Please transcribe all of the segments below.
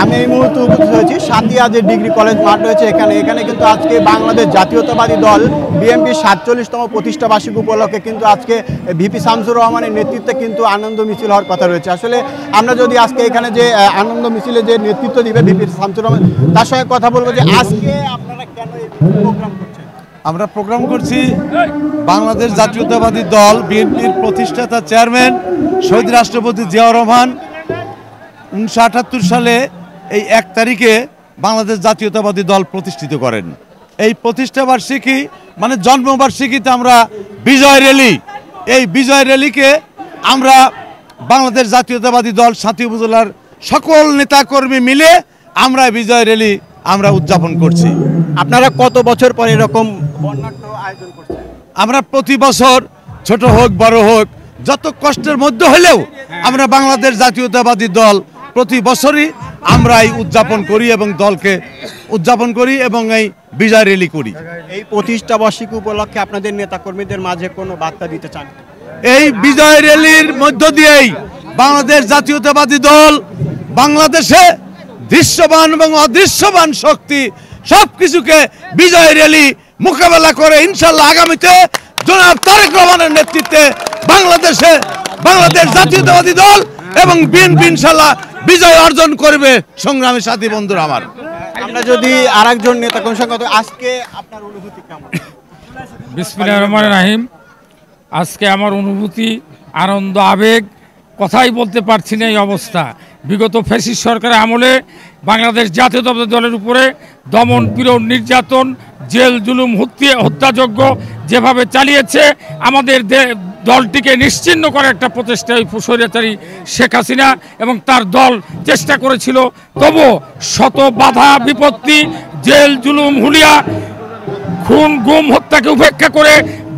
আমি এই মুহূর্তে উপস্থিত হয়েছি সাতিয়া যে ডিগ্রি কলেজ মাঠ রয়েছে এখানে কিন্তু আজকে বাংলাদেশ জাতীয়তাবাদী দল বিএনপির 47তম প্রতিষ্ঠা বার্ষিকী উপলক্ষে কিন্তু আজকে ভিপি শামসুর রহমানের নেতৃত্বে কিন্তু আনন্দ মিছিল হওয়ার কথা রয়েছে। আসলে আমরা যদি আজকে এখানে যে আনন্দ মিছিলে যে নেতৃত্ব দিবে ভিপি শামসুর রহমান, তার সঙ্গে কথা বলবো যে আজকে আপনারা কেন এই প্রোগ্রাম করছেন? আমরা প্রোগ্রাম করছি বাংলাদেশ জাতীয়তাবাদী দল বিএনপির প্রতিষ্ঠাতা চেয়ারম্যান শহীদ রাষ্ট্রপতি জিয়াউর রহমান 1978 সালে এই 1 তারিখে বাংলাদেশ জাতীয়তাবাদী দল প্রতিষ্ঠিত করেন। এই প্রতিষ্ঠা বার্ষিকী মানে জন্মবার্ষিকীতে আমরা বিজয় র্যালি, এই বিজয় র্যালিকে আমরা বাংলাদেশ জাতীয়তাবাদী দল সাঁথিয়া উপজেলার সকল নেতাকর্মী মিলে আমরা বিজয় র্যালি আমরা উদযাপন করছি। আপনারা কত বছর পর এরকম বর্ণাঢ্য আয়োজন করছেন? আমরা প্রতি বছর ছোট হোক বড় হোক যত কষ্টের মধ্যে হলেও আমরা বাংলাদেশ জাতীয়তাবাদী দল প্রতি বছরই আমরা এই উদযাপন করি এবং দলকে উদযাপন করি এবং এই বিজয় র্যালি করি। এই প্রতিষ্ঠা বার্ষিকী উপলক্ষে আপনাদের নেতাকর্মীদের মাঝে কোনো বার্তা দিতে চান? এই বিজয় র্যালির মধ্য দিয়েই বাংলাদেশ জাতীয়তাবাদী দল বাংলাদেশে দৃশ্যমান এবং অদৃশ্যমান শক্তি সবকিছুকে বিজয় র্যালি মোকাবেলা করে ইনশাল্লাহ আগামীতে জনাব তারেক রহমানের নেতৃত্বে বাংলাদেশ জাতীয়তাবাদী দল এবং বিএনপি ইনশাল্লাহ বিজয় অর্জন করবে। সংগ্রামী সাথী বন্ধুরা আমার, আমরা যদি আরেকজন নেতা কোন সঙ্গে আজকে আপনার অনুভূতি কেমন? বিসমিল্লাহির রহমানির রহিম। আজকে আমার অনুভূতি, আনন্দ, আবেগ কথাই বলতে পারছি না। এই অবস্থা বিগত ফ্যাসিস্ট সরকারের আমলে বাংলাদেশ জাতীয়তাবাদী দলের উপরে দমন পীড়ন, নির্যাতন, জেল জুলুম, হত্যাযজ্ঞ যেভাবে চালিয়েছে, আমাদের দলটিকে নিশ্চিহ্ন করার একটা প্রচেষ্টা ওই স্বৈরাচারী শেখ হাসিনা এবং তার দল চেষ্টা করেছিল। তবু শত বাধা বিপত্তি, জেল জুলুম, হুলিয়া, খুন, গুম, হত্যাকে উপেক্ষা করে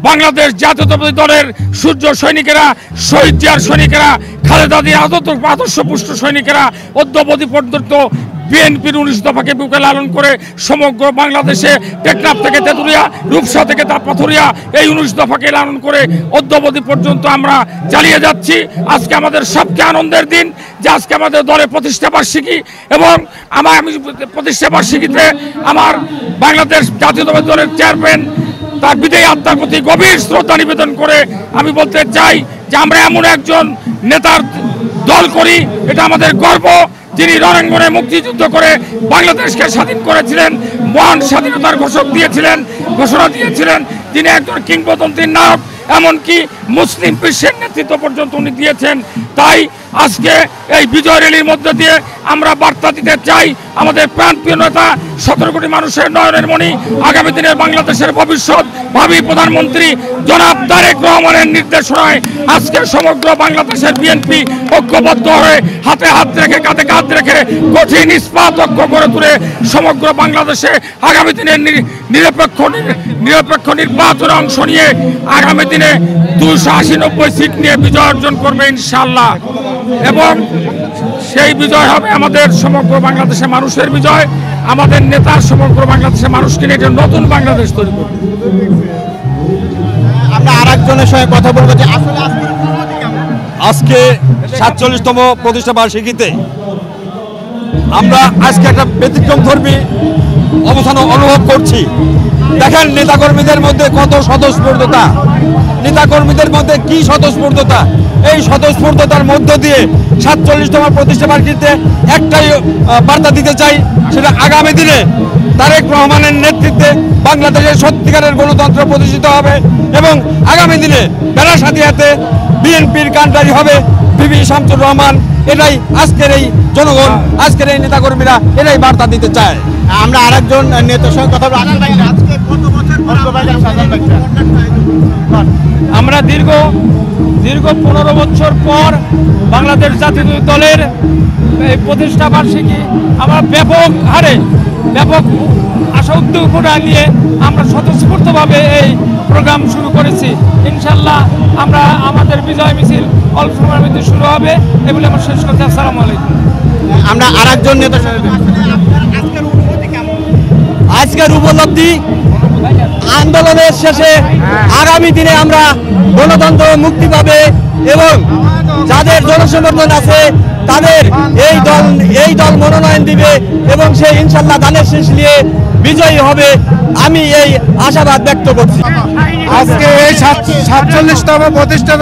বাংলাদেশ জাতীয়তাবাদী দলের সূর্য সৈনিকেরা, শহীদ জিয়ার সৈনিকেরা, খালেদা জিয়ার আদর্শপুষ্ট সৈনিকেরা অদ্যাবধি পর্যন্ত বিএনপির 19 দফাকে বুকে লালন করে সমগ্র বাংলাদেশে টেকনাফ থেকে তেঁতুলিয়া, রূপসা থেকে পাথুরিয়া এই 19 দফাকে লালন করে অদ্যাবধি পর্যন্ত আমরা চালিয়ে যাচ্ছি। আজকে আমাদের সবচেয়ে আনন্দের দিন যে আজকে আমাদের দলের প্রতিষ্ঠা বার্ষিকী এবং আমি প্রতিষ্ঠা বার্ষিকীতে আমার বাংলাদেশ জাতীয়তাবাদী দলের চেয়ারম্যান তার বিদায়ী আত্মার প্রতি গভীর শ্রদ্ধা নিবেদন করে আমি বলতে চাই যে আমরা এমন একজন নেতার দল করি, এটা আমাদের গর্ব, যিনি রণাঙ্গনে মুক্তিযুদ্ধ করে বাংলাদেশকে স্বাধীন করেছিলেন, মহান স্বাধীনতার ঘোষণা দিয়েছিলেন, যিনি একজন কিংবদন্তির নায়ক, এমনকি মুসলিম বিশ্বের নেতৃত্ব পর্যন্ত উনি দিয়েছেন। তাই আজকে এই বিজয় র্যালির মধ্যে দিয়ে আমরা বার্তা দিতে চাই আমাদের প্রাণপ্রিয় নেতা, 17 কোটি মানুষের নয়নের মণি, আগামী দিনের বাংলাদেশের ভবিষ্যৎ ভাবি প্রধানমন্ত্রী জনাব তারেক রহমানের নির্দেশনায় আজকে সমগ্র বাংলাদেশের বিএনপি ঐক্যবদ্ধ হয়ে হাতে হাত রেখে কাঁধে কাঁধ রেখে কঠিন ইস্পাত ঐক্য করে তুলে সমগ্র বাংলাদেশে আগামী দিনের নিরপেক্ষ নির্বাচনে অংশ নিয়ে আগামী দিনে 280-90 সিট নিয়ে বিজয় অর্জন করবে ইনশাআল্লাহ। এবং সেই বিজয় হবে আমাদের সমগ্র বাংলাদেশের মানুষের বিজয়, আমাদের নেতার সমগ্র বাংলাদেশের মানুষকে নিয়ে নতুন বাংলাদেশ তৈরি করবে। আমরা আরেকজনের সঙ্গে কথা বলবো যে আসলে আজকে 47তম প্রতিষ্ঠা বার্ষিকীতে আমরা আজকে একটা ব্যতিক্রমধর্মী অবস্থান অনুভব করছি। দেখেন নেতাকর্মীদের মধ্যে কত স্বতঃস্ফূর্ততা, নেতাকর্মীদের মধ্যে কি স্বতঃস্ফূর্ততা। এই স্বতঃস্ফূর্ততার মধ্য দিয়ে 47তম প্রতিষ্ঠা বার্ষিকীতে একটাই বার্তা দিতে চাই, সেটা আগামী দিনে তারেক রহমানের নেতৃত্বে বাংলাদেশের সত্যিকারের গণতন্ত্র প্রতিষ্ঠিত হবে এবং আগামী দিনে বেলা সাথিয়াতে বিএনপির কান্ডারি হবে ভিপি শামসুর রহমান। এটাই আজকের এই জনগণ, আজকের এই নেতাকর্মীরা এটাই বার্তা দিতে চায়। আমরা আরেকজন নেতার সঙ্গে কথা বলবো। আমরা দীর্ঘ 15 বছর পর বাংলাদেশ জাতীয় দলের এই প্রতিষ্ঠা বার্ষিকী আমরা ব্যাপক হারে ব্যাপক আশা উদ্দীপনা নিয়ে আমরা স্বতঃস্ফূর্তভাবে এই প্রোগ্রাম শুরু করেছি। ইনশাল্লাহ আমরা আমাদের বিজয় মিছিল অল্প সময়ের মধ্যে শুরু হবে এগুলি আমরা শেষ করছি। আসসালামু আলাইকুম। আমরা আরেকজন নেতা, আজকের উপলব্ধি আন্দোলনের শেষে আগামী দিনে আমরা গণতন্ত্র মুক্তি পাবে এবং যাদের জনসমর্থন আছে তাদের এই দল মনোনয়ন দিবে এবং সে ইনশাল্লাহ ধানের শীষ নিয়ে বিজয়ী হবে, আমি এই আশাবাদ ব্যক্ত করছি। আজকে এই 47তম প্রতিষ্ঠা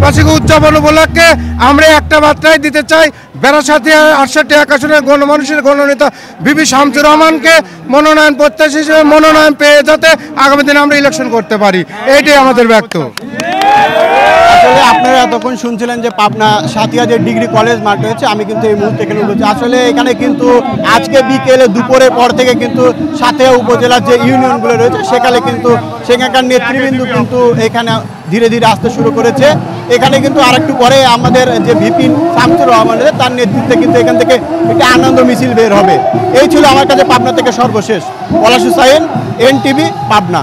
বার্ষিকী উদযাপন উপলক্ষে আমরা একটা বার্তাই দিতে চাই, 62-68 আসনের গণমানুষের গণনেতা বিপি শামসুর রহমানকে মনোনয়ন প্রত্যাশী হিসেবে মনোনয়ন পেয়ে যাতে আগামী দিনে আমরা ইলেকশন করতে পারি, এইটাই আমাদের ব্যক্ত। আসলে আপনারা এতক্ষণ শুনছিলেন যে পাবনা সাথিয়া যে ডিগ্রি কলেজ মাঠ রয়েছে, আমি কিন্তু এই মুহূর্তে এখানে বলছি আসলে এখানে কিন্তু আজকে বিকেলে দুপুরের পর থেকে কিন্তু সাথিয়া উপজেলার যে ইউনিয়নগুলো রয়েছে সেখানকার নেতৃবৃন্দ কিন্তু এখানে ধীরে ধীরে আসতে শুরু করেছে। এখানে কিন্তু আরেকটু পরে আমাদের যে ভিপি শামসুর রহমান তার নেতৃত্বে কিন্তু এখান থেকে একটা আনন্দ মিছিল বের হবে। এই ছিল আমার কাছে পাবনা থেকে সর্বশেষ। পলাশ হুসাইন, NTV, পাবনা।